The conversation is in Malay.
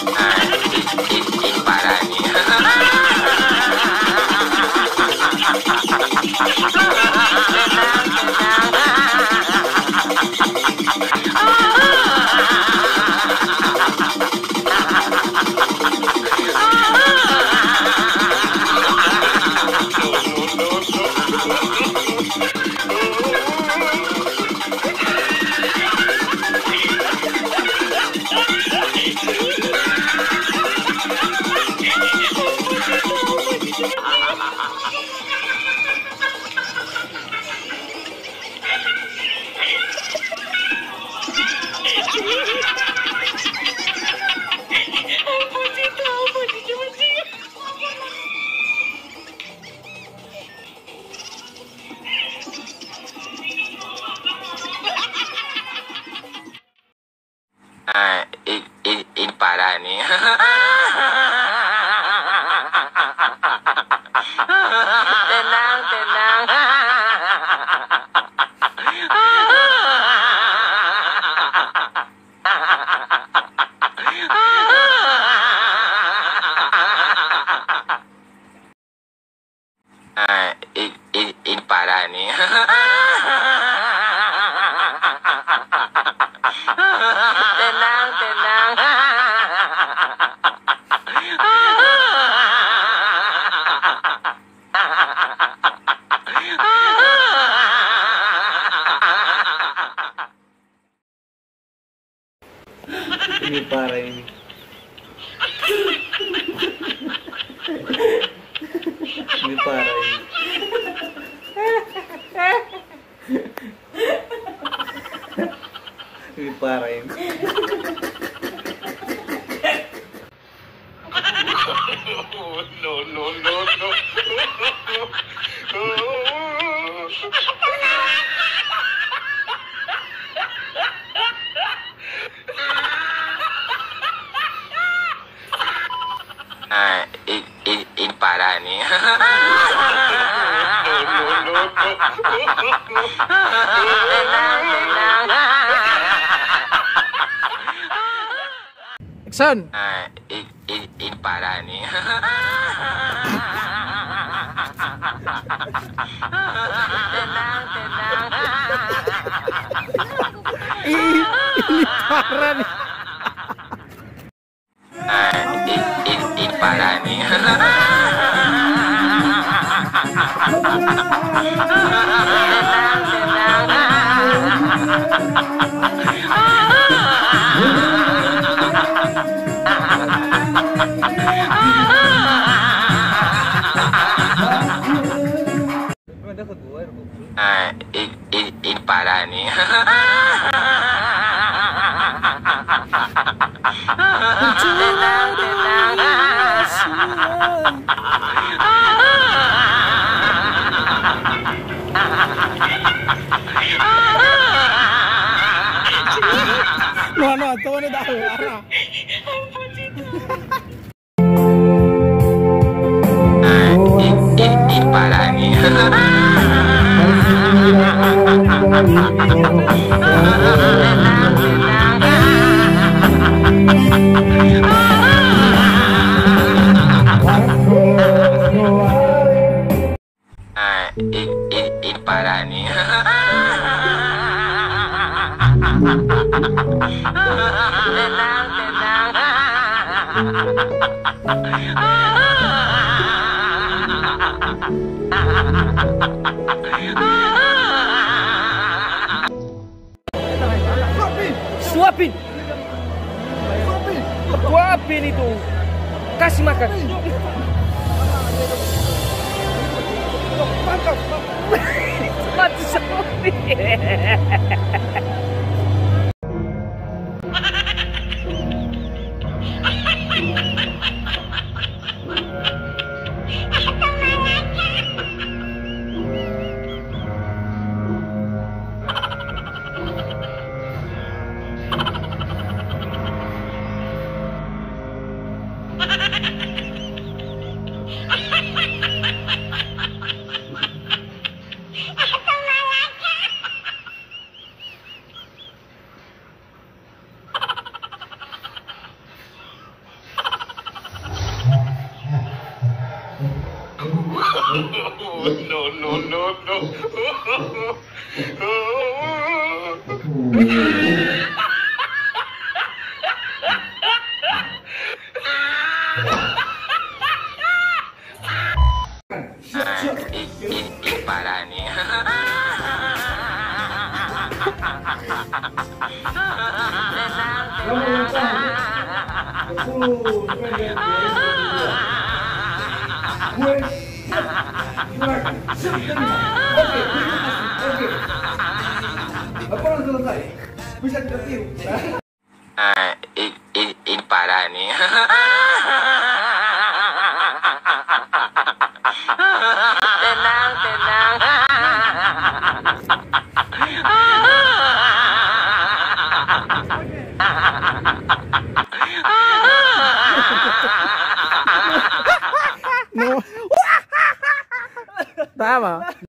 Ini parah nih. Ini parah nih. Tenang, tenang. Ini parah nih. Tenang, tenang. Ini parah ini. Ini parah ini. Ini parah ini. No, no, no, no. Ini parah nih. Tenang, tenang. Action. Ini parah nih. Tenang, tenang. Ini parah nih. Ini parah nih. Tenang, tenang. Ini parah nih. Tenang, tenang. No, todo no tahu. Arah. Ini parah nih. Ini parah nih. Tenang, tenang. Suapin. Suapin itu. Kasih makan. Mantap. Mati sapi. No, no, no, no. Ini parah nih. Laporan selesai. Bisa kita tiru. Ini parah nih. Tenang, tenang. No. Tama.